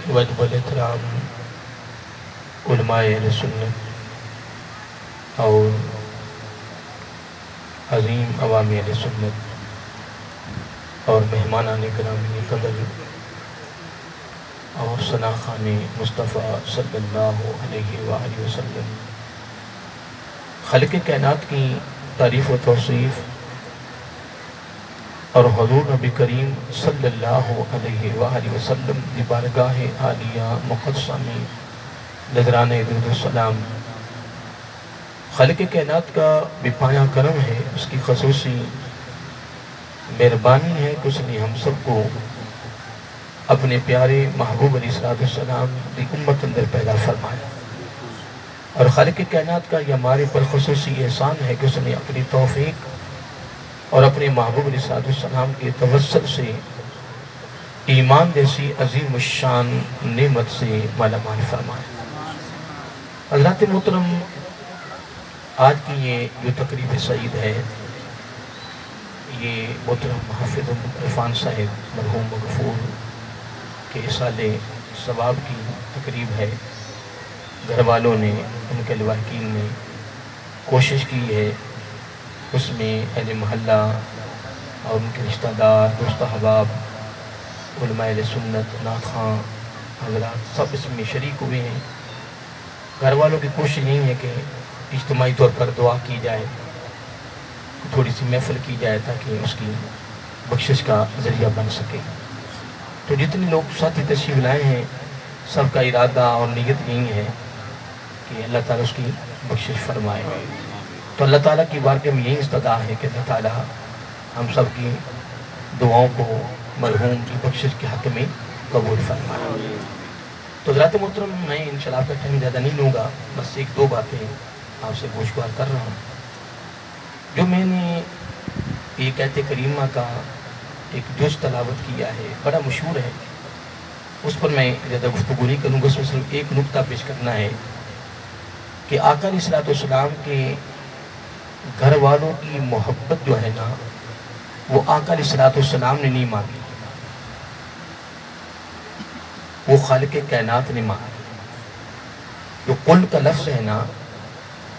وجب الاحترام علماء اہل سنت اور عظیم عوامی اہل سنت اور مہمانان گرامی قدر اور ثناخان مصطفیٰ صلی اللہ علیہ وآلہ وسلم، خالق کائنات کی تعریف و توصیف اور حضور نبی کریم صلی اللہ علیہ وآلہ وسلم کی بارگاہ عالیہ مقدسہ میں نذرانہ درود و سلام، خالق کائنات کا بے پایہ کرم ہے، اس کی خصوصی مہربانی ہے کہ اس نے ہم سب کو اپنے پیارے محبوب علیہ السلام کی امت اندر پیدا فرمایا، اور خالق کائنات کا یہ ہمارے پر خصوصی احسان ہے کہ اس نے اپنی توفیق اور اپنے محبوب علیہ السلام کے توسل سے ایمان جیسی عظیم الشان نعمت سے مالا مال فرمایا۔ حضرات محترم، آج کی یہ جو تقریب سعید ہے، یہ محترم حافظ عرفان صاحب مرحوم مغفور کے اصال ثواب کی تقریب ہے۔ گھر والوں نے، ان کے لواحقین نے کوشش کی ہے، اس میں اہل محلہ اور ان کے رشتہ دار، دوست احباب، علماء اہل سنت، نعت خواں حضرات سب اس میں شریک ہوئے ہیں۔ گھر والوں کی کوشش یہی ہے کہ اجتماعی طور پر دعا کی جائے، تھوڑی سی محفل کی جائے تاکہ اس کی بخشش کا ذریعہ بن سکے۔ تو جتنے لوگ ساتھی تشریف لائے ہیں، سب کا ارادہ اور نیت یہی ہے کہ اللہ تعالیٰ اس کی بخشش فرمائے۔ تو اللہ تعالیٰ کی بارگاہ میں یہی استدعا ہے کہ اللہ تعالیٰ ہم سب کی دعاؤں کو مرحوم کی بخشش کے حق میں قبول فرمائے۔ تو حضرات محترم، میں انشاءاللہ آپ کا ٹائم زیادہ نہیں لوں گا، بس ایک دو باتیں آپ سے گوشوار کر رہا ہوں۔ جو میں نے ایک آیت کریمہ کا ایک جز تلاوت کیا ہے، بڑا مشہور ہے، اس پر میں زیادہ گفتگو نہیں کروں گا، اس میں صرف ایک نکتہ پیش کرنا ہے کہ آقا علیہ السلام کے گھر والوں کی محبت جو ہے نا، وہ آقا علیہ السلام نے نہیں مانگی، وہ خالق کائنات نے مانگی۔ جو قل کا لفظ ہے نا،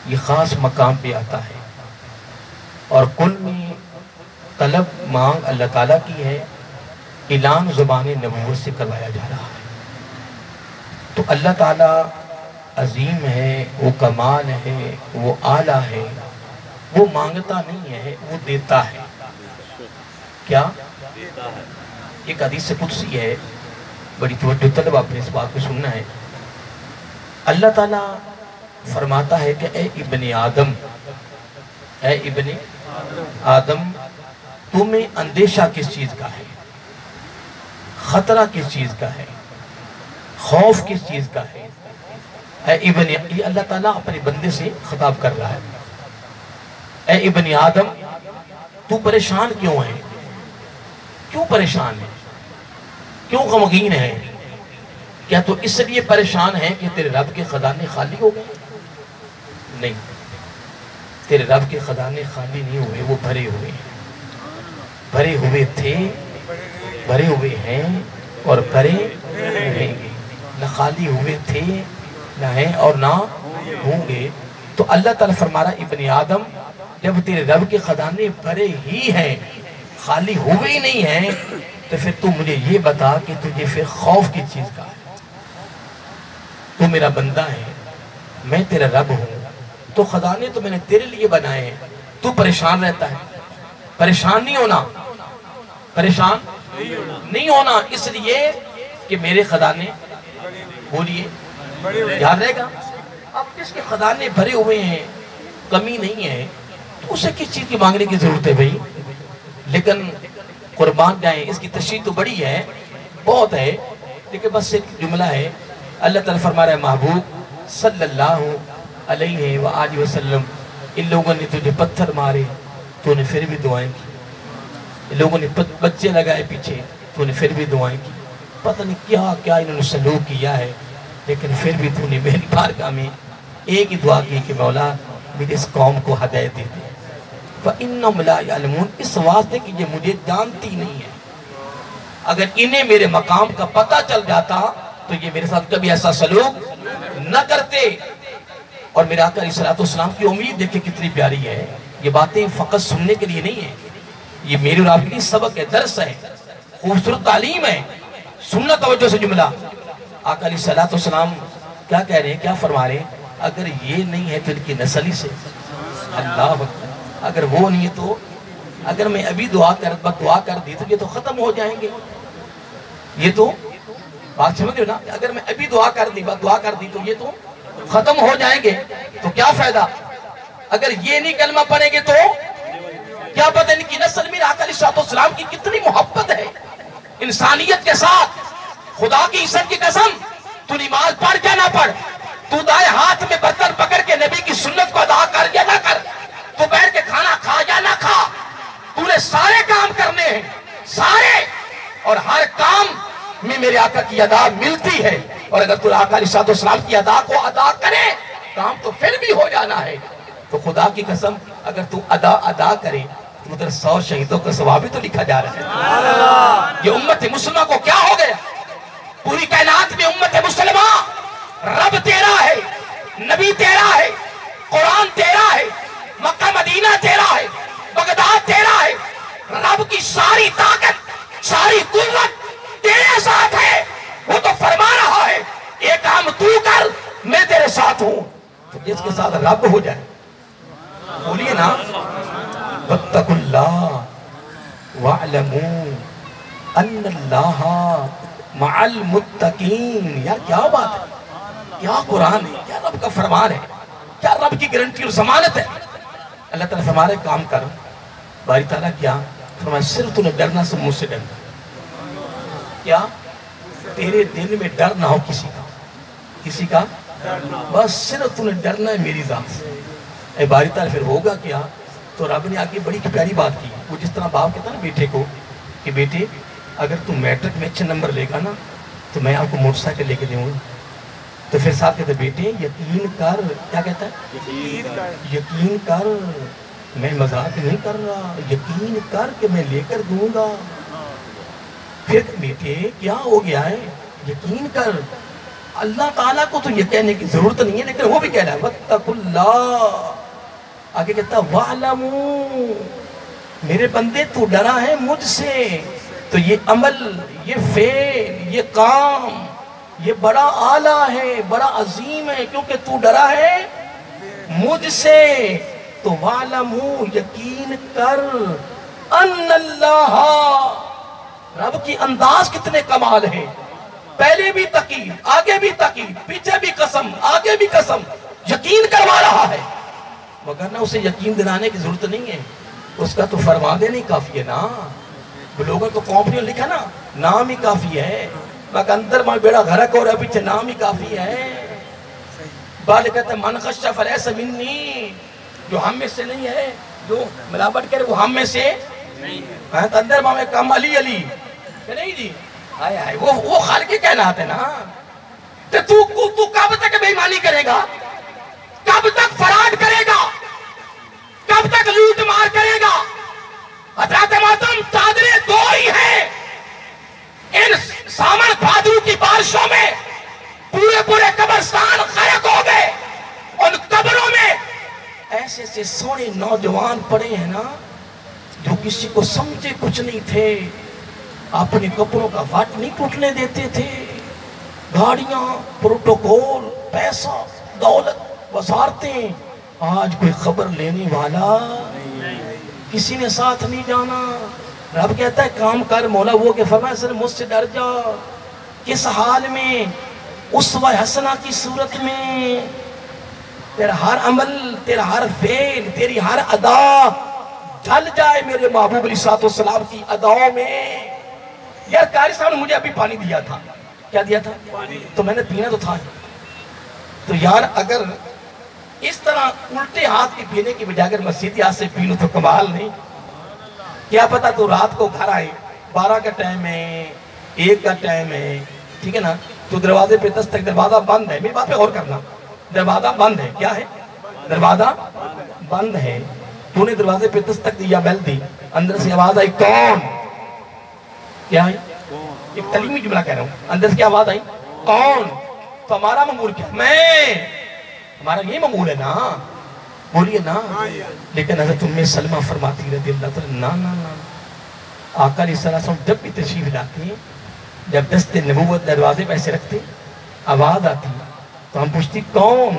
یہ خاص مقام پہ آتا ہے، اور قل میں طلب مانگ اللہ تعالیٰ کی ہے، اعلان زبان نبوت سے کروایا جا رہا ہے۔ تو اللہ تعالیٰ عظیم ہے، وہ کمال ہے، وہ اعلیٰ ہے، وہ مانگتا نہیں ہے، وہ دیتا ہے۔ کیا؟ ایک حدیث قدسی ہے، بڑی توجہ طلب آپ نے اس بات کو سننا ہے۔ اللہ تعالیٰ فرماتا ہے کہ اے ابن آدم، اے ابن آدم، تمہیں اندیشہ کس چیز کا ہے؟ خطرہ کس چیز کا ہے؟ خوف کس چیز کا ہے؟ اے ابن، یہ اللہ تعالیٰ اپنے بندے سے خطاب کر رہا ہے۔ اے ابن آدم، تو پریشان کیوں ہے؟ کیوں پریشان ہے؟ کیوں غمگین ہے؟ کیا تو اس لیے پریشان ہے کہ تیرے رب کے خزانے خالی ہو گئے؟ نہیں، تیرے رب کے خزانے خالی نہیں ہوئے، وہ بھرے ہوئے ہیں، بھرے ہوئے تھے، بھرے ہوئے ہیں اور بھرے رہیں گے۔ نہ خالی ہوئے تھے، نہ ہیں اور نہ ہوں گے۔ تو اللہ تعالیٰ فرما رہا ابن آدم، جب تیرے رب کے خزانے بھرے ہی ہیں، خالی ہوئے ہی نہیں ہیں، تو پھر تو مجھے یہ بتا کہ تجھے پھر خوف کی چیز کا ہے۔ تو میرا بندہ ہے، میں تیرا رب ہوں، تو خزانے تو میں نے تیرے لیے بنائے ہیں، تو پریشان رہتا ہے۔ پریشان نہیں ہونا، پریشان نہیں ہونا، اس لیے کہ میرے خزانے، بولیے یاد رہے گا، اب جس کے خزانے بھرے ہوئے ہیں، کمی نہیں ہے، تو اسے کس چیز کی مانگنے کی ضرورت ہے بھائی؟ لیکن قربان جائیں، اس کی تشریح تو بڑی ہے، بہت ہے، لیکن بس ایک جملہ ہے۔ اللہ تعالیٰ فرما رہا ہے محبوب صلی اللہ علیہ وآلہ وسلم، ان لوگوں نے تجھے پتھر مارے تو انہیں پھر بھی دعائیں کی، ان لوگوں نے بچے لگائے پیچھے تو انہیں پھر بھی دعائیں کی، پتہ نہیں کیا کیا انہوں نے سلوک کیا ہے، لیکن پھر بھی تو نے میری بارگاہ میں ایک ہی دعا کی کہ مولا میری اس قوم کو ہدایت دے دے۔ فَإِنَّهُمْ لَا يَعْلَمُونَ، اس واسطے کہ یہ مجھے جانتی نہیں ہے۔ اگر انہیں میرے مقام کا پتہ چل جاتا تو یہ میرے ساتھ کبھی ایسا سلوک نہ کرتے۔ اور میرے آقا علیہ السلام کی امید دیکھیں کتنی پیاری ہے۔ یہ باتیں فقط سننے کے لیے نہیں ہیں، یہ میرے اور آپ کے لیے سبق ہے، درس ہے، خوبصورت تعلیم ہے۔ سننا توجہ سے جملہ۔ آقا علیہ السلام کیا کہہ رہے ہیں، کیا فرما رہے ہیں؟ اگر یہ نہیں ہے تو ان کی نسل ہی سے، اللہ اکبر، اگر وہ نہیں ہے تو اگر میں ابھی دعا کر دی تو یہ تو ختم ہو جائیں گے۔ یہ تو بات سمجھ رہے ہو نا، اگر میں ابھی دعا کر دی تو یہ تو ختم ہو جائیں گے، تو کیا فائدہ؟ اگر یہ نہیں کلمہ پڑھیں گے تو کیا پتہ ان کی نسل میں آقا علیہ السلام کی کتنی محبت ہے انسانیت کے ساتھ۔ خدا کی عزت کی قسم، تو نماز پڑھ یا نہ پڑھ، تو دائیں ہاتھ میں برتن پکڑ کے نبی کی سنت کو ادا کر یا نہ کر، تو بیٹھ کے کھانا کھا یا نہ کھا، تو نے سارے کام کرنے ہیں، سارے، اور ہر کام میں میرے آقا کی ادا ملتی ہے۔ اور اگر تو آقا علیہ السلام کی ادا کو ادا کرے، کام تو پھر بھی ہو جانا ہے۔ تو خدا کی قسم اگر تو ادا کرے تو ادھر 100 شہیدوں کا ثواب بھی تو لکھا جا رہا ہے۔ یہ امت مسلمہ کو کیا ہو گیا؟ پوری کائنات میں امت مسلمہ، رب تیرا ہے، نبی تیرا ہے، قرآن تیرا ہے، مکہ مدینہ تیرا ہے، بغداد تیرا ہے، رب کی ساری طاقت، ساری قوت تیرے ساتھ ہے۔ وہ تو فرما رہا ہے ایک کام تو کر، میں تیرے ساتھ ہوں۔ تو جس کے ساتھ رب ہو جائے، بولیے نا، وَاتَّقُوا اللَّهَ وَاعْلَمُوا أَنَّ اللَّهَ مَعَ الْمُتَّقِينَ۔ یار کیا بات ہے، کیا قرآن ہے، کیا رب کا فرمان ہے، کیا رب کی گارنٹی اور ضمانت ہے۔ اللہ تعالیٰ فرما رہے کام کر، باری تعالیٰ کیا فرمایا، صرف تو نے ڈرنا سے مجھ سے ڈرنا، کیا تیرے دل میں ڈر نہ ہو کسی کا بس صرف تو نے ڈرنا ہے میری ذات سے۔ اے باری تعالیٰ پھر ہوگا کیا؟ تو رب نے آگے بڑی پیاری بات کی، وہ جس طرح باپ کہتا نا بیٹے کو کہ بیٹے اگر تم میٹرک میں اچھے نمبر لے گا نا تو میں آپ کو موٹر سائیکل لے کے دوں گا۔ تو پھر ساتھ کہتے بیٹے یقین کر، کیا کہتا ہے؟ یقین کر، میں مذاق نہیں کر رہا، یقین کر کہ میں لے کر دوں گا۔ پھر بیٹے کیا ہو گیا ہے، یقین کر۔ اللہ تعالیٰ کو تو یہ کہنے کی ضرورت نہیں ہے، لیکن وہ بھی کہہ رہا ہے وَاتَّقُوا اللَّهَ، آگے کہتا ہے وَاعْلَمُوا، میرے بندے تو ڈرا ہے مجھ سے، تو یہ عمل، یہ فعل، یہ کام، یہ بڑا اعلیٰ ہے، بڑا عظیم ہے، کیونکہ تو ڈرا ہے مجھ سے۔ تو وَاعْلَمُوا، یقین کر، أَنَّ اللَّهَ، رب کی انداز کتنے کمال ہے، پہلے بھی تقید، آگے بھی تقید، پیچھے بھی قسم، آگے بھی قسم، یقین کروا رہا ہے، مگر نہ اسے یقین دلانے کی ضرورت نہیں ہے، اس کا تو فرما دینا ہی کافی ہے نا۔ لوگوں کو کمپنیوں لکھا نا، نام ہی کافی ہے، مگر اندر میں بیڑا گھرک ہو رہا ہے، پیچھے نام ہی کافی ہے۔ بعد کہتے ہیں من خش فلیس منی، جو ہم میں سے نہیں ہے، جو ملاوٹ کرے وہ ہم میں سے نہیں ہے، تو اندر میں کم علی علی کہ نہیں جی، آئے آئے وہ خالق کائنات ہے نا۔ تو کب تک بے ایمانی کرے گا، کب تک فراڈ کرے گا، کب تک لوٹ مار کرے گا؟ حضرات محترم چادریں دو ہی ہیں، ان سامن بھادرو کی بارشوں میں پورے قبرستان غرق ہو گئے، ان قبروں میں ایسے سے سونے نوجوان پڑے ہیں نا جو کسی کو سمجھے کچھ نہیں تھے، اپنے کپڑوں کا وٹ نہیں ٹوٹنے دیتے تھے، گاڑیاں، پروٹوکول، پیسہ، دولت، وزارتیں، آج کوئی خبر لینے والا کسی نے ساتھ نہیں جانا۔ رب کہتا ہے کام کر، مولا وہ کہ فرمایا سر مجھ سے ڈر جا، کس حال میں؟ اسوہ حسنہ کی صورت میں، تیرا ہر عمل، تیرا ہر فعل، تیری ہر ادا ڈھل جائے میرے محبوب علیہ السلام کی اداؤں میں۔ یار قاری صاحب نے مجھے ابھی پانی دیا تھا، کیا دیا تھا؟ تو میں نے پینا تو تھا، تو یار اگر اس طرح الٹے ہاتھ کے پینے کی بجائے اگر مسجدی ہاتھ سے پی لوں تو کمال نہیں؟ کیا پتا تو رات کو گھر آئے، 12 کا ٹائم ہے، 1 کا ٹائم ہے، ٹھیک ہے نا، تو دروازے پہ دستک، دروازہ بند ہے، میری بات پہ غور کرنا، دروازہ بند ہے، کیا ہے؟ دروازہ بند ہے، تو نے دروازے پہ دستک دی یا بیل دی، اندر سے آواز آئی کون؟ کیا ہے؟ ایک تعلیمی جملہ کہہ رہا ہوں، اندر سے کیا آواز آئی؟ کون؟ تو ہمارا معمول کیا؟ میں، ہمارا یہ معمول ہے نا، بولیے نا. لیکن حضرت ام سلمہ فرماتی رضی اللہ تعالیٰ نا نا نا، آقا علیہ السلام جب بھی تشریف لاتے ہیں، جب دست نبوت دروازے پہ ایسے رکھتے آواز آتی تو ہم پوچھتی کون؟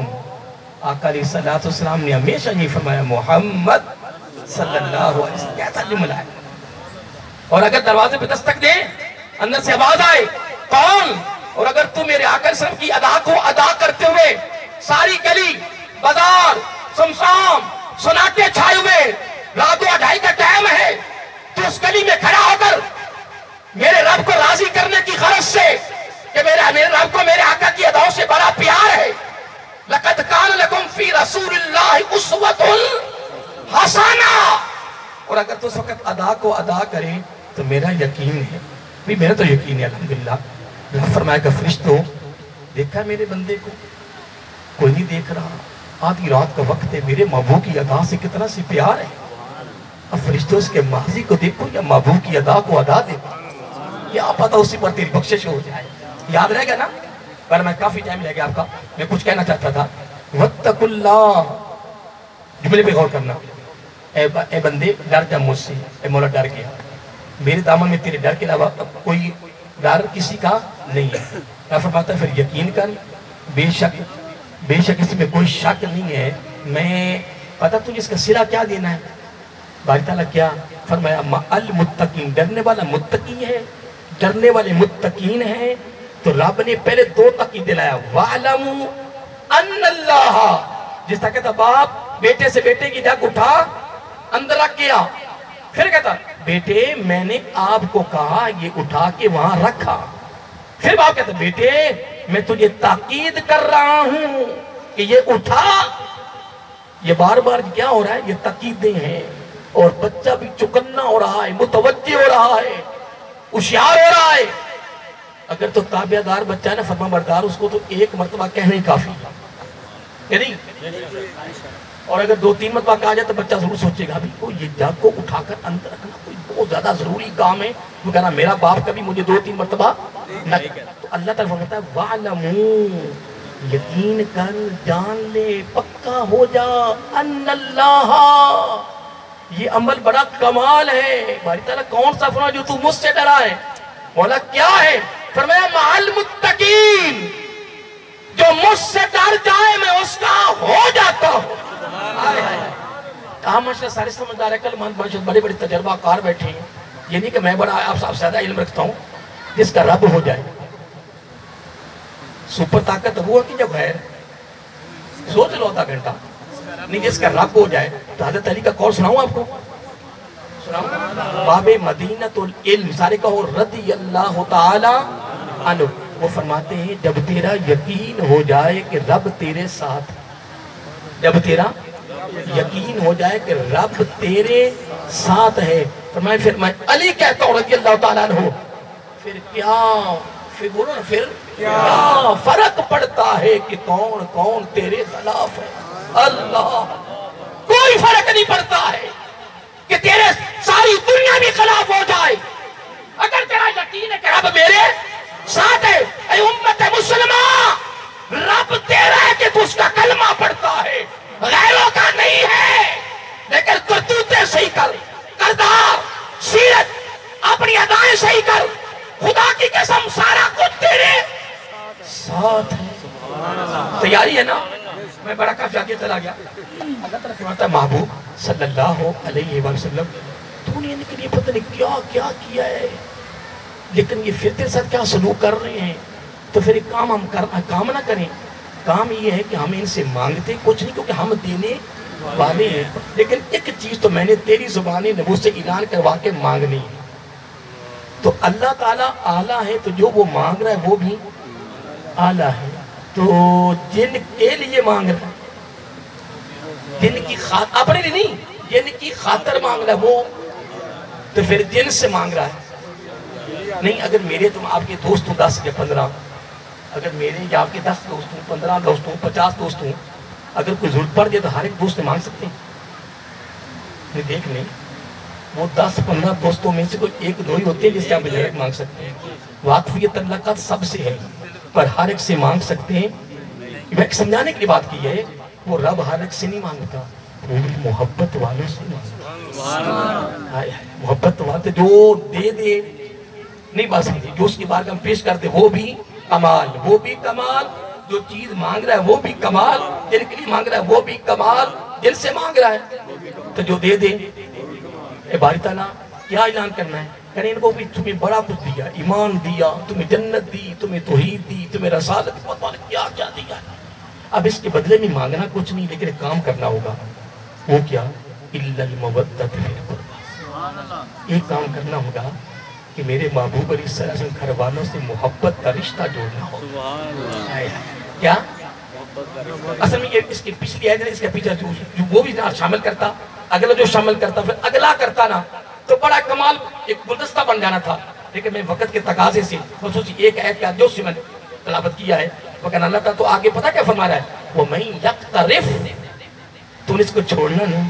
آقا علیہ السلام نے ہمیشہ یہ فرمایا محمد صلی اللہ علیہ وسلم. کیسا جملہ ہے. اور اگر دروازے پہ دستک دے، اندر سے آواز آئے کون؟ اور اگر تم میرے آقا علیہ السلام کی ادا کو ادا کرتے ہوئے ساری گلی بازار سمسام سناٹے چھائے ہوئے، رات 2:30 کا ٹائم ہے، تو اس گلی میں کھڑا ہو کر میرے رب کو راضی کرنے کی غرض سے کہ میرے رب کو میرے آقا کی اداؤں سے بڑا پیار ہے. لَقَدْ كَانَ لَكُمْ فِي رَسُولِ اللَّهِ أُسْوَةٌ حَسَنَةٌ. اور اگر تو اس وقت ادا کو ادا کریں تو میرا یقین ہے، میرا تو یقین ہے الحمدللہ. اللہ فرمائے گا فرشتوں دیکھا میرے بندے کو؟ کوئی نہیں دیکھ رہا. آدھی رات کا وقت ہے، میرے محبوب کی ادا سے کتنا سی پیار ہے. اب فرشتوں اس کے ماضی کو دیکھو یا محبوب کی ادا کو ادا دیکھو، کیا پتہ اسی پر تیری بخشش ہو جائے. یاد رہے گا نا؟ پر میں کافی ٹائم لے گیا آپ کا، میں کچھ کہنا چاہتا تھا. وَاتَّقُوا اللَّهَ، جملے پہ غور کرنا. اے بندے ڈر جا مجھ سے، اے مولا ڈر گیا. میرے دامن میں تیرے ڈر کے علاوہ کوئی ڈر کسی کا نہیں ہے. اللہ فرماتا ہے پھر یقین کر، بے شک اس میں کوئی شک نہیں ہے. میں پتہ تجھے اس کا سرا کیا دینا ہے؟ باری تعالیٰ کیا فرمایا؟ المتقین، ڈرنے والا متقی ہے، ڈرنے والے متقین ہیں. تو رب نے پہلے 2 تقی دلایا. وَعْلَمُوا أَنَّ اللَّهَ، جس طرح کہتا باپ بیٹے سے بیٹے کی جگ اٹھا اندر رکھ گیا، پھر کہتا بیٹے میں نے آپ کو کہا یہ اٹھا کے وہاں رکھا. پھر باپ کہتا بیٹے میں تجھے تاکید کر رہا ہوں کہ یہ اٹھا. یہ بار بار کیا ہو رہا ہے؟ یہ تاکیدیں ہیں. اور بچہ بھی چکنا ہو رہا ہے، متوجہ ہو رہا ہے، ہوشیار ہو رہا ہے. اگر تو تابع دار بچہ ہے نا، فرما بردار، اس کو تو 1 مرتبہ کہنا ہی کافی ہے نہیں. اور اگر 2-3 مرتبہ کہا جائے تو بچہ ضرور سوچے گا بھی یہ جگ کو اٹھا کر اندر رکھنا کوئی بہت زیادہ ضروری کام ہے. وہ کہنا میرا باپ کبھی مجھے 2-3 مرتبہ نہ. تو اللہ تعالیٰ فرماتا ہے وَعْلَمُوا، یقین کر، جان لے، پکا ہو جا، ان اللہ، یہ عمل بڑا کمال ہے. باری تعالیٰ کون سا فرما جو تو مجھ سے ڈرا ہے؟ مولا کیا ہے؟ فرمایا مع المتقین، جو مجھ سے ڈر جائے میں اس کا ہو جاتا ہوں. کہاں ماشاءاللہ سارے سمجھدار ہے، کل ماشاءاللہ بڑے بڑے تجربہ کار بیٹھے ہیں. یہ نہیں کہ میں بڑا آپ زیادہ علم رکھتا ہوں. جس کا رب ہو جائے سپر طاقت وہ ہے کہ جب ہے سوچ لو آدھا گھنٹہ نہیں. جس کا رب ہو جائے تو حضرت علی کا قول سناؤں آپ کو؟ سناؤں؟ باب مدینۃ العلم، سارے کہو رضی اللہ تعالی عنہ. وہ فرماتے ہیں جب تیرا یقین ہو جائے کہ رب تیرے ساتھ، جب تیرا یقین ہو جائے کہ رب تیرے ساتھ ہے، فرمائے پھر میں علی کہتا ہوں رضی اللہ تعالیٰ عنہ، پھر کیا، پھر بولو نا، پھر کیا فرق پڑتا ہے کہ کون کون تیرے خلاف ہے. اللہ، کوئی فرق نہیں پڑتا ہے کہ تیرے ساری دنیا بھی خلاف ہو جائے. اگر تیرا یقین ہے کہ رب میرے ساتھ ہے، اے امت مسلمہ، رب تیرا ہے کہ تو اس کا کلمہ پڑھتا ہے، غیروں کا نہیں ہے. لیکن کرتوتیں صحیح کر، کردار، سیرت، اپنی ادائیں صحیح کر. خدا کی قسم سارا کچھ تیرے ساتھ ہے. تیاری ہے نا؟ میں بڑا کافی آگے چلا گیا. اللہ تعالیٰ فرماتا ہے محبوب صلی اللہ علیہ وسلم دنیا کے لیے پتہ نہیں کیا کیا کیا ہے، لیکن یہ پھر تیرے ساتھ کیا سلوک کر رہے ہیں. تو پھر ایک کام نہ کریں. کام یہ ہے کہ ہم ان سے مانگتے کچھ نہیں کیونکہ ہم دینے والے ہیں، لیکن ایک چیز تو میں نے تیری زبان نبوت سے اعلان کروا کے مانگنی ہے. تو اللہ تعالیٰ اعلیٰ ہے، تو جو وہ مانگ رہا ہے وہ بھی اعلیٰ ہے. تو جن کے لیے مانگ رہا ہے، جن کی خاطر، اپنے لیے نہیں، جن کی خاطر مانگ رہا ہے وہ، تو پھر جن سے مانگ رہا ہے. نہیں اگر میرے تم آپ کے دوست ہوں 10 یا 15، اگر میرے یا آپ کے 10 دوست ہوں، 15 دوست ہوں، 50 دوست ہوں، اگر کوئی ضرورت پڑ جائے تو ہر ایک دوست سے مانگ سکتے ہیں. دیکھ لیں وہ 10-15 دوستوں میں سے کوئی 1-2 ہی ہوتے ہیں جس سے آپ بجائے مانگ سکتے ہیں. واقفیت اللہ کا سب سے ہے. پر ہر ایک سے مانگ سکتے ہیں؟ میں سمجھانے کے لیے بات کی ہے، وہ رب ہر ایک سے نہیں مانگتا، وہ محبت والوں سے مانگتا۔ محبت والے جو دے دے نہیں بات سمجھے، جو اس کی بارگاہ میں پیش کرتے وہ بھی کمال، وہ بھی کمال، جو چیز مانگ رہا ہے وہ بھی کمال، جن کے لیے مانگ رہا ہے وہ بھی کمال، جن سے مانگ رہا ہے تو جو دے دے۔ اے باری تعالیٰ کیا اعلان کرنا ہے؟ کہنے ان کو بھی تمہیں بڑا کچھ دیا، ایمان دیا، تمہیں جنت دی، تمہیں توحید دی، تمہیں رسالت، کیا کیا دیا۔ اب اس کے بدلے میں مانگنا کچھ نہیں، لیکن ایک کام کرنا ہوگا، وہ کیا؟ اِلَّا الْمَوَدَّةِ فِي الْقُرْبَى، ایک کام کرنا ہوگا کہ میرے محبوب علیہ السلام گھر والوں سے محبت کا رشتہ جوڑنا ہوگا۔ کیا؟ اصل میں اس کی پچھلی آیت ہے، اس کے پیچھے جو وہ بھی شامل کرتا، اگلا جو شامل کرتا، پھر اگلا کرتا نا، تو بڑا کمال ایک گلدستہ بن جانا تھا، لیکن میں وقت کے تقاضے سے خصوصی ایک آیت کا جو سے میں تلاوت کیا ہے، وہ کہنا اللہ تعالیٰ تو آگے پتہ کیا فرما رہا ہے؟ وَمَن يَقْتَرِفْ، تو نے اس کو چھوڑنا نہیں،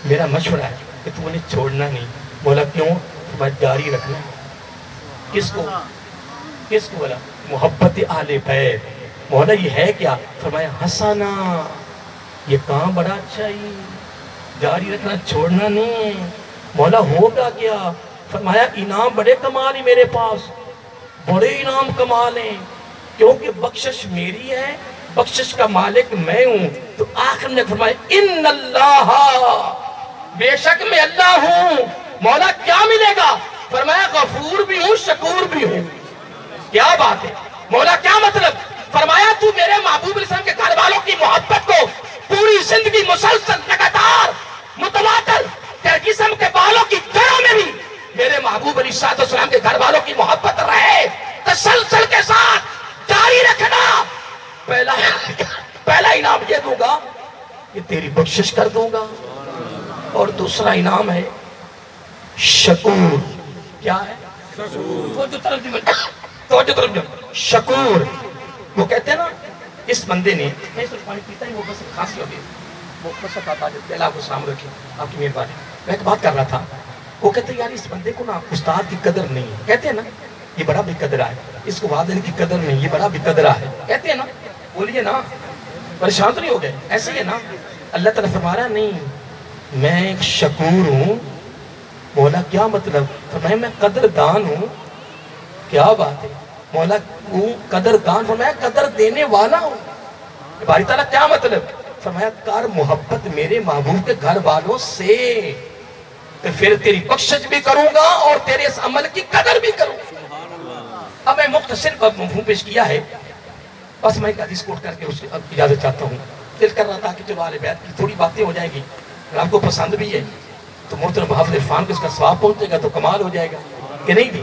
میرا مشورہ ہے کہ تو نے چھوڑنا نہیں۔ بولا کیوں؟ تمہیں جاری رکھنا ہے۔ کس کو؟ کس کو بولا؟ محبت اہل بیت۔ مولا یہ ہے کیا؟ فرمایا حسنا، یہ کام بڑا اچھا ہی، جاری رکھنا، چھوڑنا نہیں۔ مولا ہوگا کیا؟ فرمایا انعام بڑے کمال ہی میرے پاس، بڑے انعام کمال ہیں، کیونکہ بخشش میری ہے، بخشش کا مالک میں ہوں۔ تو آخر میں فرمایا ان اللہ، بے شک میں اللہ ہوں۔ مولا کیا ملے گا؟ فرمایا غفور بھی ہوں، شکور بھی ہوں۔ کیا بات ہے؟ مولا کیا مطلب؟ فرمایا تو میرے محبوب علیہ السلام کے گھر والوں کی محبت کو پوری زندگی مسلسل لگاتار متواتر قسم کے بالوں کی جڑوں میں بھی میرے محبوب علیہ السلام کے گھر والوں کی محبت رہے، تسلسل کے ساتھ جاری رکھنا۔ پہلا انعام یہ دوں گا کہ تیری بخشش کر دوں گا، اور دوسرا انعام ہے شکور۔ کیا ہے؟ شکور۔ وہ کہتے ہیں نا اس بندے نے، میں اس پانی پیتا ہی وہ بس کھانسی ہو گئی، وہ بس آتا جب اللہ کو سلام رکھے، آپ کی مہربانی۔ میں ایک بات کر رہا تھا، وہ کہتے ہیں یار اس بندے کو نا استاد کی قدر نہیں ہے، کہتے ہیں نا یہ بڑا بے قدرہ ہے، اس کو وعدن کی قدر نہیں، یہ بڑا بے قدرہ ہے، کہتے ہیں نا۔ بولیے نا، پریشان تو نہیں ہو گئے؟ ایسے ہی ہے نا۔ اللہ تعالیٰ فرما رہا نہیں میں ایک شکور ہوں۔ مولا کیا مطلب؟ فرمایا میں قدردان ہوں۔ کیا بات ہے؟ مولا ہوں قدردان، فرمایا قدر دینے والا ہوں۔ باری تعالیٰ کیا مطلب؟ فرمایا کر محبت میرے محبوب کے گھر والوں سے، تو پھر تیری بخشش بھی کروں گا اور تیرے اس عمل کی قدر بھی کروں گا۔ اب میں مختصر مفہوم پیش کیا ہے، بس میں ایک حدیث کوٹ کر کے اس کی اجازت چاہتا ہوں۔ دل کر رہا تھا کہ جب اہل بیت کی تھوڑی باتیں ہو جائیں گی، اگر آپ کو پسند بھی ہے تو محترم حافظ عرفان کو اس کا ثواب پہنچے گا تو کمال ہو جائے گا کہ نہیں بھی؟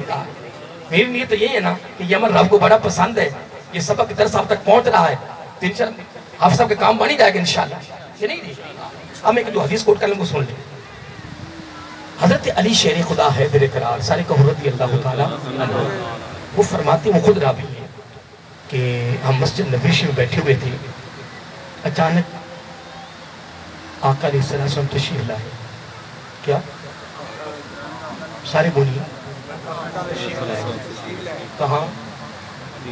میری نیت تو یہ ہے نا کہ یہ عمل رب کو بڑا پسند ہے، یہ سبق کی درس آپ تک پہنچ رہا ہے تو انشاءاللہ حافظ صاحب کا کام بن ہی جائے گا انشاءاللہ، کہ نہیں بھی؟ اب میں جو حدیث کوٹ کر لیں وہ سن لیں۔ حضرت علی شیر خدا حیدر قرار سارے کا رضی اللہ تعالیٰ عنہ، وہ فرماتے ہیں، وہ خود راوی ہیں کہ ہم مسجد نبوی میں بیٹھے ہوئے تھے، اچانک آقا علیہ السلام تشریف لائے۔ کیا؟ سارے بولیے تشریف لائے۔ کہاں؟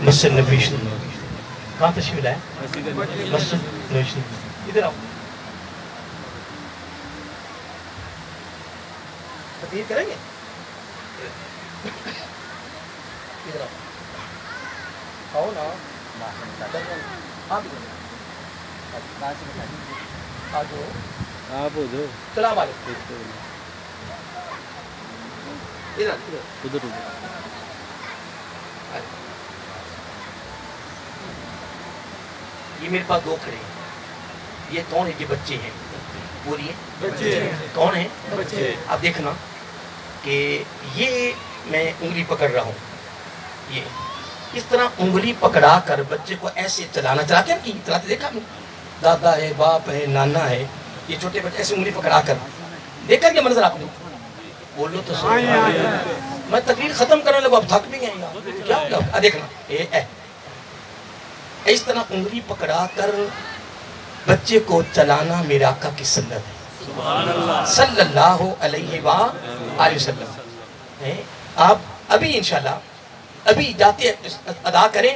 مسجد نبوی شریف۔ کہاں تشریف لائے؟ مسجد نبوی شریف۔ ادھر آؤ، تقریر کریں گے؟ ادھر آؤ، آؤ نا، آپ ادھر سلام علیکم، ادھر یہ میرے پاس دو کھڑے ہیں، یہ کون ہے؟ یہ بچے ہیں، بولیے بچے کون ہیں؟ بچے۔ اب دیکھنا کہ یہ میں انگلی پکڑ رہا ہوں، یہ اس طرح انگلی پکڑا کر بچے کو ایسے چلانا، چلاتے ہیں کہ چلاتے دیکھا ہم نے، دادا ہے، باپ ہے، نانا ہے، یہ چھوٹے بچے ایسے انگلی پکڑا کر دیکھا یہ منظر آپ نے؟ بولو تو صحیح، میں تقریر ختم کرنے لگا، اب تھک بھی گئے یار، کیا ہوگا؟ دیکھنا اس طرح انگلی پکڑا کر بچے کو چلانا میرے آقا کی سنت ہے صلی اللہ علیہ وآلہ وسلم۔ آپ ابھی انشاءاللہ ابھی جاتے ادا کریں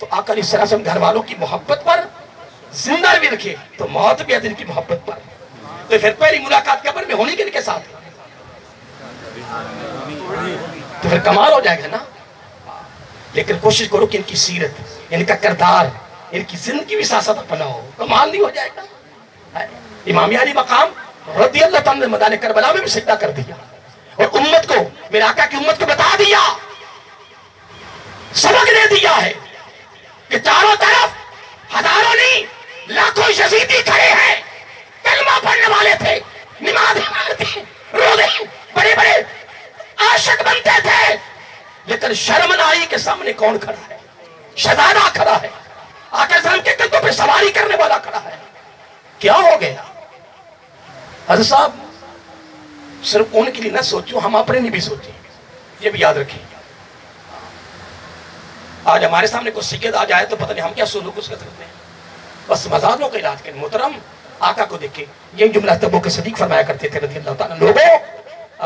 تو آقا علیہ السلام گھر والوں کی محبت پر زندہ بھی رکھے تو موت بھی ہے دل کی محبت پر. تو پھر پہلی ملاقات قبر میں ہونی کن کے ساتھ؟ تو پھر کمال ہو جائے گا نا. لیکن کوشش کرو کہ ان کی سیرت، ان کا کردار، ان کی زندگی بھی ساتھ اپنا ہو، کمال نہیں ہو جائے گا. امام علی مقام رضی اللہ تعالیٰ نے میدان کربلا میں بھی سجدہ کر دیا اور امت کو، میرے آقا کی امت کو بتا دیا، سبق دے دیا ہے کہ چاروں طرف ہزاروں نہیں لاکھوں یزیدی کھڑے ہیں، کلمہ پڑھنے والے تھے، نماز پڑھتے، روزے، بڑے بڑے عاشق بنتے تھے، لیکن شرم نہ آئی کہ سامنے کون کھڑا ہے؟ شہزادہ کھڑا ہے، آقا السلام کے کندھوں پہ سواری کرنے والا کھڑا ہے. کیا ہو گیا؟ حضرت صاحب صرف ان کے لیے نہ سوچو، ہم اپنے لیے بھی سوچیں، یہ بھی یاد رکھیں. آج ہمارے سامنے کوئی سید آ جائے تو پتہ نہیں ہم کیا سلوک اس کا کرتے ہیں، بس مزاجوں کا علاج کریں. محترم آقا کو دیکھیں، یہ جملہ تبوک صدیق فرمایا کرتے تھے رضی اللہ تعالیٰ. لوگوں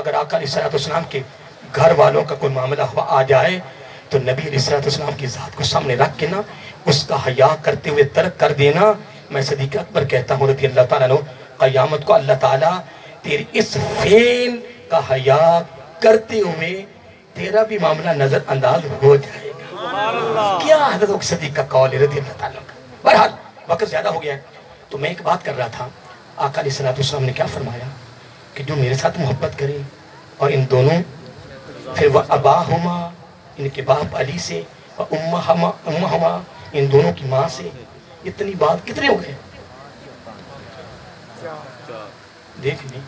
اگر آقا علیہ السلام کے گھر والوں کا کوئی معاملہ ہوا آ جائے تو نبی علیہ السلام کی ذات کو سامنے رکھ کے نا اس کا حیا کرتے ہوئے ترک کر دینا. میں صدیق اکبر کہتا ہوں رضی اللہ تعالیٰ عنہ، قیامت کو اللہ تعالیٰ تیری اس فعل کا حیا کرتے ہوئے تیرا بھی معاملہ نظر انداز ہو جائے گا. کیا حضرت صدیق کا قول ہے رضی اللہ تعالیٰ کا. بہرحال وقت زیادہ ہو گیا ہے تو میں ایک بات کر رہا تھا. آقا علیہ السلام نے کیا فرمایا کہ جو میرے ساتھ محبت کرے اور ان دونوں پھر وہ اباہما، ان کے باپ علی سے، اور امہما ان دونوں کی ماں سے. اتنی بات کتنے ہو گئے؟ دیکھ نہیں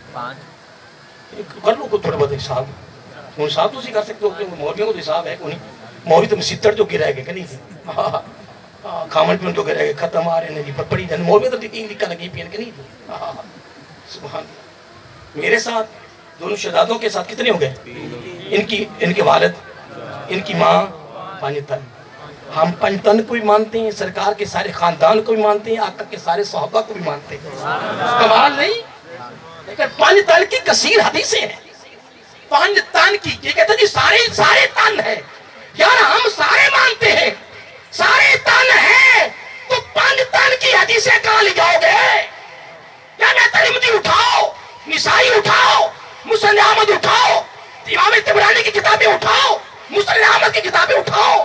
کر لو کو تھوڑا بہت حساب. وہ حساب تو اسی کر سکتے ہو کہ مولویوں کو تو حساب ہے کوئی نہیں. مولوی تو مسیطر جو گرائے گئے کہ نہیں کھامن پیون تو گرائے گئے ختم آ رہے ہیں جی پڑی جانے. مولوی تو لکھا لگی پین کہ نہیں. سبحان میرے ساتھ دونوں شہزادوں کے ساتھ کتنے ہو گئے؟ ان کے والد، ان کی ماں پانچتن. ہم پنجتن کو بھی مانتے ہیں، سرکار کے سارے خاندان کو بھی مانتے ہیں، آقا کے سارے صحابہ کو بھی مانتے ہیں. کمال نہیں؟ لیکن پنجتن کی کثیر حدیثیں ہیں. پنجتن کی یہ کہتے ہیں جی سارے تن ہیں. یار ہم سارے مانتے ہیں، سارے تن ہیں، تو پنجتن کی حدیثیں کہاں لے جاؤ گے؟ یا میں ترمذی اٹھاؤ، نسائی اٹھاؤ، مسند احمد اٹھاؤ، امام طبرانی کی کتابیں اٹھاؤ، مسند احمد کی کتابیں اٹھاؤ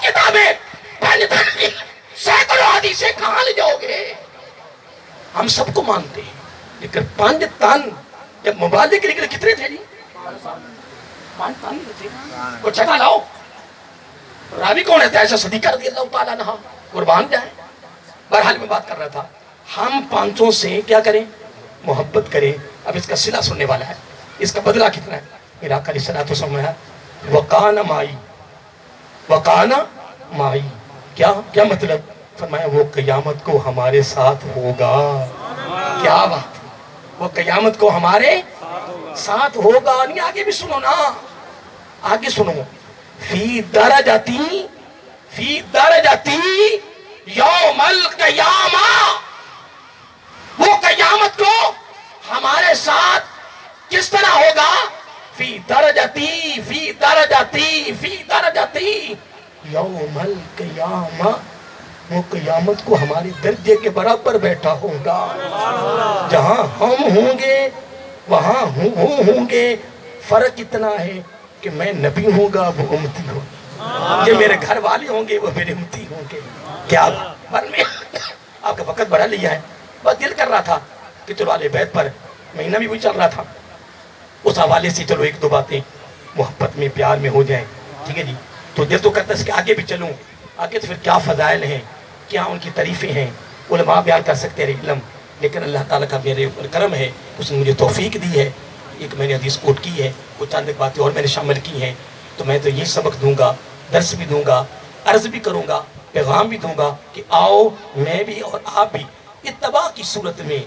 کتابیں، سینکڑوں حدیثیں کہاں لے جاؤ گے؟ ہم سب کو مانتے ہیں لیکن پانچ تن جب مبالغے کے لیے کتنے تھے جی؟ پانچ تن تھے. کوئی جگہ لاؤ. راوی کون ہے؟ ایسا صدیقہ رضی اللہ تعالیٰ عنہ، قربان جائیں. بہرحال میں بات کر رہا تھا ہم پانچوں سے کیا کریں؟ محبت کریں. اب اس کا صلہ سننے والا ہے، اس کا بدلہ کتنا ہے؟ میرا آقا علیہ السلام ہے وَقَانَ مَائی، وَقَانَ مَائی. کیا مطلب؟ فرمایا وہ قیامت کو ہمارے ساتھ ہوگا. کیا بات؟ وہ قیامت کو ہمارے ساتھ ہوگا. نہیں آگے بھی سنو نا، آگے سنو. فی درجتی یوم القیامہ، وہ قیامت کو ہمارے ساتھ کس طرح ہوگا؟ فی درجتی یوم القیامہ، وہ قیامت کو ہمارے درجے کے برابر بیٹھا ہوگا. جہاں ہم ہوں گے وہاں ہوں گے. فرق اتنا ہے کہ میں نبی ہوں گا وہ امتی ہوگی، یہ میرے گھر والے ہوں گے وہ میرے امتی ہوں گے. کیا میں آپ کا وقت بڑھا لیا ہے. بس دل کر رہا تھا کہ چلو اہل بیت پر مہینہ بھی وہی چل رہا تھا، اس حوالے سے چلو ایک دو باتیں محبت میں پیار میں ہو جائیں. ٹھیک ہے جی. تو دل تو کرتا ہے کہ آگے بھی چلوں. آگے تو پھر کیا فضائل ہیں، کیا ان کی تعریفیں ہیں، علماء بیان کر سکتے ہیں علم. لیکن اللہ تعالیٰ کا میرے اوپر کرم ہے، اس نے مجھے توفیق دی ہے. ایک میں نے حدیث کوٹ کی ہے، کچھ چند باتیں اور میں نے شامل کی ہیں. تو میں تو یہ سبق دوں گا، درس بھی دوں گا، عرض بھی کروں گا، پیغام بھی دوں گا کہ آؤ میں بھی اور آپ بھی اتباع کی صورت میں.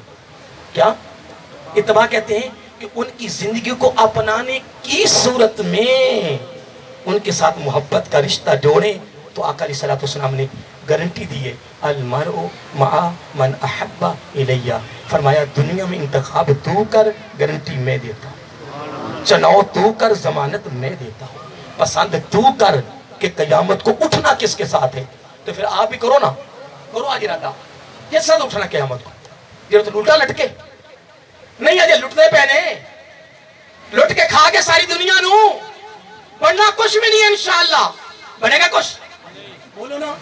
کیا اتباع کہتے ہیں؟ کہ ان کی زندگی کو اپنانے کی صورت میں ان کے ساتھ محبت کا رشتہ جوڑیں. تو آقا علیہ السلام نے گارنٹی دی ہے، المرء مع من احب الیہ. فرمایا دنیا میں انتخاب تو کر، گارنٹی میں دیتا ہوں. چناؤ تو کر، ضمانت میں دیتا ہوں. پسند تو کر کہ قیامت کو اٹھنا کس کے ساتھ ہے؟ تو پھر آپ بھی کرو نا، کرو آج ارادہ کس طرح اٹھنا قیامت کو، یہ تو لوٹا لٹکے نہیں آج لٹتے پہنے لٹ کے کھا کے ساری دنیا نو بننا کچھ بھی نہیں ہے انشاءاللہ، بنے گا کچھ بولو نا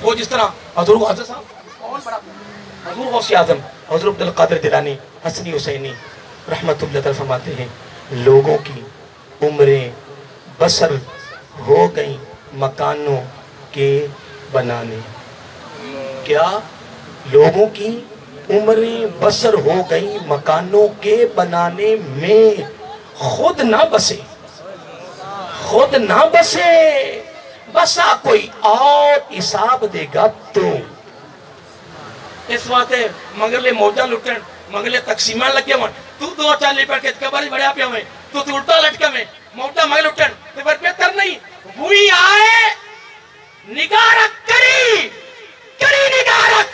وہ جس طرح حضور غازی صاحب کون بڑا حضور غوث اعظم حضور عبدالقادر جیلانی حسنی حسینی رحمت اللہ تعالی فرماتے ہیں لوگوں کی عمریں بسر ہو گئی مکانوں کے بنانے، کیا لوگوں کی عمریں بسر ہو گئی مکانوں کے بنانے میں، خود نہ بسے خود نہ بسے بسا کوئی اور حساب دے گا تو اس وقت مگر لے موجہ لٹن مگر لے تقسیمان لگے ہوئے تو دو چالی پر کے کباری بڑے آپ ہوئے تو الٹا لٹکے میں موجہ مگر لٹن تو پر بہتر نہیں ہوئی آئے نگاہ رکھ کری نگاہ رکھ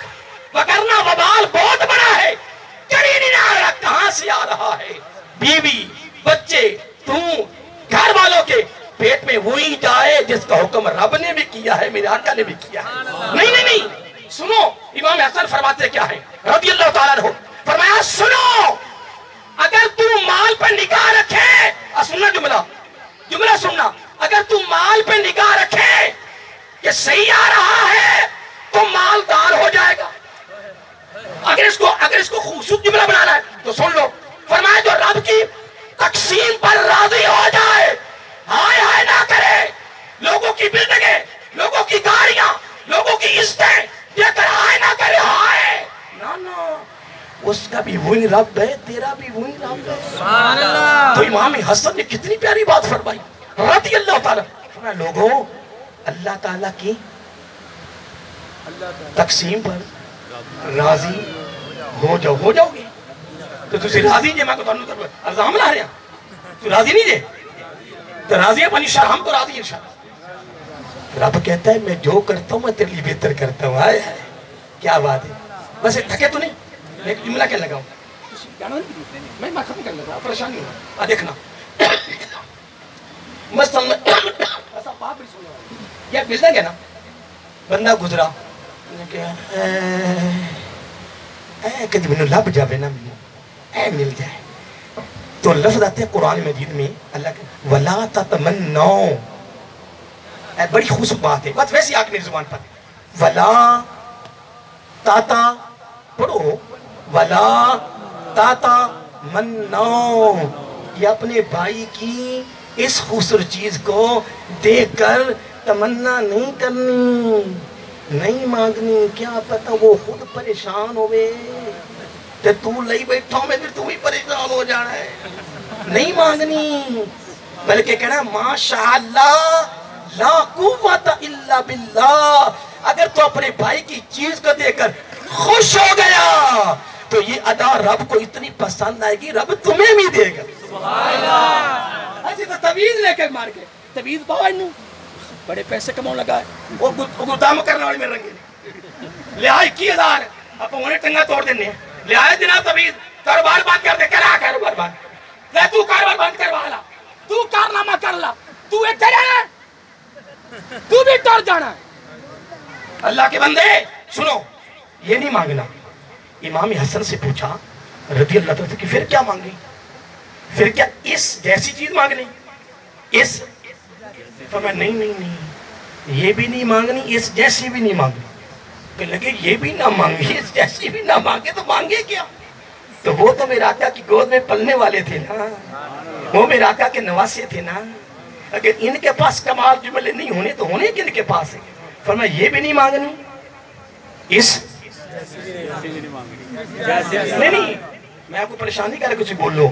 وگرنہ وبال بہت بڑا ہے، کری نگاہ رکھ کہاں سے آ رہا ہے، بیوی بچے تو گھر والوں کے پیٹ میں وہی جائے جس کا حکم رب نے بھی کیا ہے میرے آقا نے بھی کیا ہے۔ نہیں سنو امام حسن فرماتے کیا ہے رضی اللہ تعالیٰ عنہ، فرمایا سنو اگر تو مال پر نگاہ رکھے، سننا جملہ سننا، اگر تو مال پر نگاہ رکھے کہ صحیح آ رہا ہے تو مالدار ہو جائے گا، اگر اس کو خوبصورت جملہ بنانا ہے تو سن لو، فرمایا جو رب کی تقسیم پر راضی ہو جائے ہائے ہائے نہ کرے، لوگوں کی بلڈنگیں لوگوں کی گاڑیاں لوگوں کی عزتیں یہ کر ہائے نہ کرے ہائے نا اس کا بھی وہی رب ہے تیرا بھی وہی رب ہے سبحان اللہ۔ تو امام حسن نے کتنی پیاری بات فرمائی رضی اللہ تعالیٰ، فرمایا لوگوں اللہ تعالیٰ کی تقسیم پر راضی ہو جاؤ گے تو تسی راضی جے میں کو تانوں کرو الزام لا رہے ہیں تو راضی نہیں جے تو راضی ہے پانی شاہ ہم تو راضی انشاءاللہ۔ رب کہتا ہے میں جو کرتا ہوں میں تیرے لیے بہتر کرتا ہوں، آئے ہے کیا بات ہے، بس تھکے تو نہیں میں ایک جملہ کہنے لگا ہوں میں ختم کر لگا پریشانی ہوں دیکھنا مثلا ایسا باپ بھی سنو یہ بلڈنگ ہے نا، بندہ گزرا کدی میں لب جاوے نا اے مل جائے تو لفظ آتے ہیں قرآن مجید میں اللہ کے وَلَا تَتَمَنَّوْا، بڑی خوبصورت بات ہے، بات ویسی آگ میری زبان پر وَلَا تَاتَ پڑھو وَلَا تَتَمَنَّوْا، یہ اپنے بھائی کی اس خوبصورت چیز کو دیکھ کر تمنا نہیں کرنی نہیں مانگنی، کیا پتہ وہ خود پریشان ہوئے تے تو لئی بیٹھا میں پھر تو بھی پریشان ہو جانا ہے، نہیں مانگنی بلکہ کہنا ماشاءاللہ لا قوت الا باللہ، اگر تو اپنے بھائی کی چیز کو دیکھ کر خوش ہو گیا تو یہ ادا رب کو اتنی پسند آئے گی رب تمہیں بھی دے گا سبحان اللہ۔ ایسی تو تویز لے کے مار کے تویز پاؤ انہوں بڑے پیسے کماؤں لگا ہے وہ گدام کرنے والے میرے رنگے لے آئے 21,000 آپ انہیں ٹنگا توڑ دینے ہیں، لے آئے دینا تویز کاروبار بند کر دے، کرا کاروبار بند لے تو کاروبار بند کروا لا، تو کارنامہ کر لا، تو اتھے جانا ہے تو بھی ٹر جانا ہے۔ اللہ کے بندے سنو یہ نہیں مانگنا، امام حسن سے پوچھا رضی اللہ تعالیٰ کہ پھر کیا مانگیں، پھر کیا اس جیسی چیز مانگنی، اس فرمایا نہیں یہ بھی نہیں مانگنی اس جیسی بھی نہیں مانگنی، کہ لگے یہ بھی نہ مانگے اس جیسی بھی نہ مانگے تو مانگے کیا، تو وہ تو میرے آقا کی گود میں پلنے والے تھے نا، وہ میرے آقا کے نواسے تھے نا، اگر ان کے پاس کمال جملے نہیں ہونے تو ہونے کن کے پاس ہے، فرمایا یہ بھی نہیں مانگنی اس نہیں میں آپ کو پریشانی کر کچھ بول لو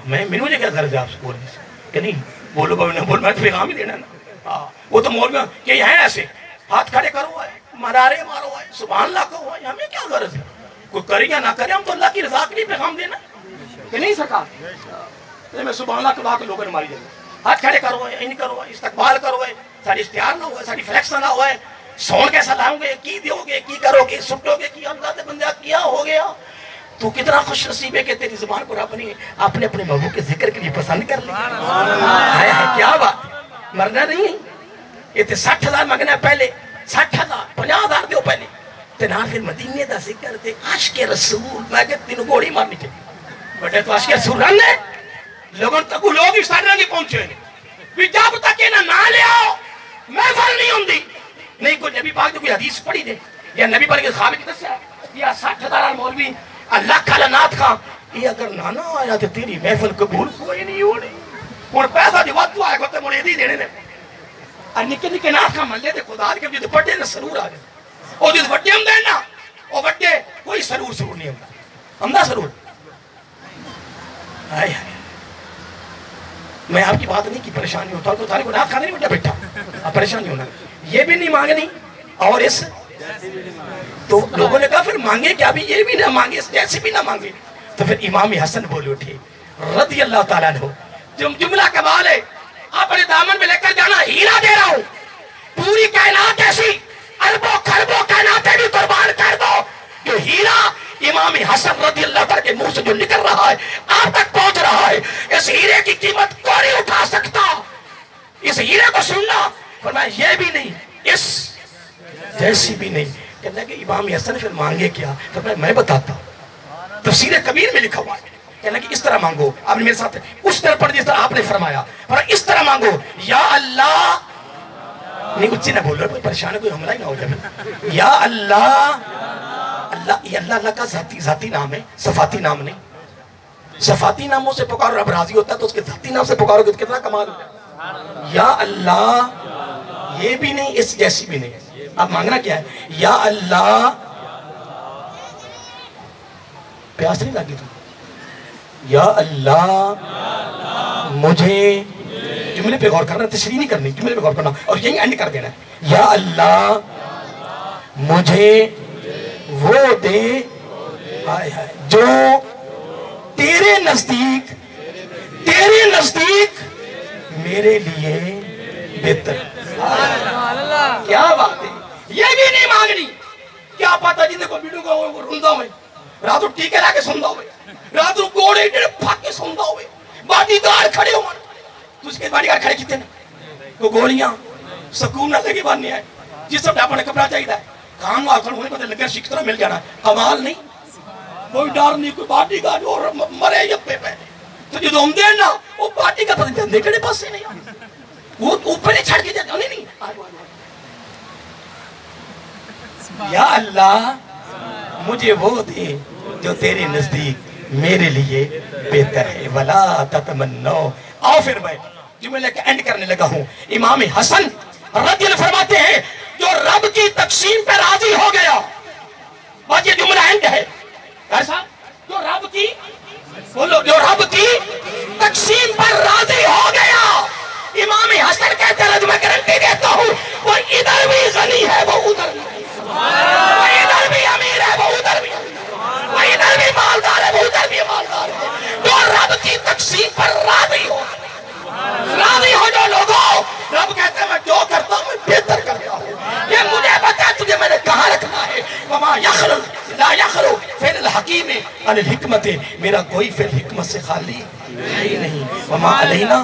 میں مجھے کیا غرض ہے آپ سے بولنے سے کہ نہیں بولو گا نہ بول میں تو پیغام ہی دینا نا، وہ تو مولوی کہ یہ ہیں ایسے ہاتھ کھڑے کرو ہے مرارے مارو ہے سبحان اللہ کہو ہے، ہمیں کیا غرض ہے کوئی کرے یا نہ کرے، ہم تو اللہ کی رضا کے لیے پیغام دینا کہ نہیں سرکار میں سبحان اللہ کہا کہ لوگوں نے ماری جائے ہاتھ کھڑے کرو ہے ان کرو ہے استقبال کرو ہے ساری اشتہار نہ ہوا ہے ساری فلیکس نہ ہوا ہے سون کیسا لاؤں گے کی دیو گے کی کرو گے سٹو گے کی اللہ دے بندہ کیا ہو گیا، تو کتنا خوش نصیب ہے کہ تیری زبان کو رب نے اپنے محبوب کے ذکر کے لیے پسند کر لیا ہے کیا بات مرنا نہیں یہ تو 60,000 مانگنا ہے پہلے 60,000 50,000 دیو پہلے تے نہ پھر مدینے دا ذکر تے عاشق رسول میں کہ تینوں گوڑی مارنی چاہیے بڑے تو عاشق رسول رہنے لوگوں تک لوگ اس طرح کی پہنچے بھی جب تک انہیں نہ لے آؤ محفل نہیں ہوندی نہیں کوئی نبی پاک جو کوئی حدیث پڑھی دے یا نبی پاک کے خواب کی دسیا یا 60,000 مولوی اللہ کھالا نات خان یہ اگر نانا آیا تو تیری محفل قبول کوئی نہیں ہونی اور پیسہ جو وقت آئے گا تو مریدی دینے نے اور نکے نکے نات خان ملے دے خدا کے جو بڑے نے سرور آ گئے اور جو بڑے ہم دینا وہ بڑے کوئی سرور نہیں ہم دا سرور آئے آئے میں آپ کی بات نہیں کی پریشانی ہوتا تو تھارے کو نات کھانے نہیں بڑا بیٹھا اب پریشانی ہونا یہ بھی نہیں مانگنی اور اس تو لوگوں نے کہا پھر مانگے کیا بھی یہ بھی نہ مانگے اس جیسے بھی نہ مانگے تو پھر امام حسن بولے اٹھے رضی اللہ تعالیٰ عنہ جملہ کمال ہے اپنے دامن میں لے کر جانا ہیرا دے رہا ہوں پوری کائنات ایسی اربوں خربوں کائناتیں بھی قربان کر دو جو ہیرا امام حسن رضی اللہ تعالیٰ کے منہ سے جو نکل رہا ہے آپ تک پہنچ رہا ہے اس ہیرے کی قیمت کوئی نہیں اٹھا سکتا اس ہیرے کو سننا فرمایا یہ بھی نہیں اس جیسی بھی نہیں کہتا ہے کہ امام حسن پھر مانگے کیا فرمایا میں بتاتا ہوں تفسیر کبیر میں لکھا ہوا ہے کہنا کہ اس طرح مانگو آپ نے میرے ساتھ اس طرح پڑھ جس طرح آپ نے فرمایا فرمایا اس طرح مانگو یا اللہ نہیں اچھی نہ بول رہا کوئی پریشان ہے کوئی حملہ ہی نہ ہو جائے یا اللہ اللہ یہ اللہ کا ذاتی نام ہے صفاتی نام نہیں صفاتی ناموں سے پکارو رب راضی ہوتا ہے تو اس کے ذاتی نام سے پکارو گے کتنا کمال ہوتا ہے یا اللہ یہ بھی نہیں اس جیسی بھی نہیں اب مانگنا کیا ہے یا اللہ پیاس نہیں لگی تم یا اللہ مجھے جملے پہ غور کرنا تشریح نہیں کرنی جملے پہ غور کرنا اور یہی اینڈ کر دینا ہے یا اللہ مجھے وہ دے جو تیرے نزدیک میرے لیے بہتر کیا بات ہے یہ بھی نہیں مانگنی کیا پتا جن کو بیٹوں کو رندہ ہوئے راتوں ٹیکے لا کے سندہ ہوئے راتوں گوڑے ڈیڑے پھاک کے سندہ ہوئے باڈی گارڈ کھڑے ہوئے تو اس کے باڈی گارڈ کھڑے کیتے ہیں وہ گوڑیاں سکون نہ لگی باننے آئے جس سب ڈاپنے کپڑا چاہیے ہے کام آخر ہونے پتہ لگا شک طرح مل جانا ہے کمال نہیں کوئی ڈار نہیں کوئی باڈی گارڈ اور مرے یپے پہنے تو جو ہم دیں نا وہ باڈی کا پتہ نہیں کڑے پاس سے نہیں وہ اوپر ہی چھڑ کے جاتے ہیں نہیں یا اللہ مجھے وہ دے جو تیرے نزدیک میرے لیے بہتر ہے ولا تتمنو آؤ پھر میں جملے کا اینڈ کرنے لگا ہوں امام حسن رضی اللہ فرماتے ہیں جو رب کی تقسیم پہ راضی ہو گیا بات یہ جملہ اینڈ ہے ایسا جو رب کی تقسیم پر راضی ہو گیا امام حسن کہتے ہیں میں گارنٹی دیتا ہوں وہ ادھر بھی غنی ہے وہ ادھر بھی وہ ادھر بھی امیر ہے وہ ادھر بھی وہ ادھر بھی مالدار ہے وہ ادھر بھی مالدار ہے جو رب کی تقسیم پر راضی ہو جو لوگوں رب کہتے ہیں میں جو کرتا ہوں میں بہتر کرتا ہوں یہ مجھے بتا تجھے میں نے کہاں رکھنا ہے وما یخلو لا یخلو فعل الحکیم عن الحکمت میرا کوئی فعل حکمت سے خالی نہیں وما علینا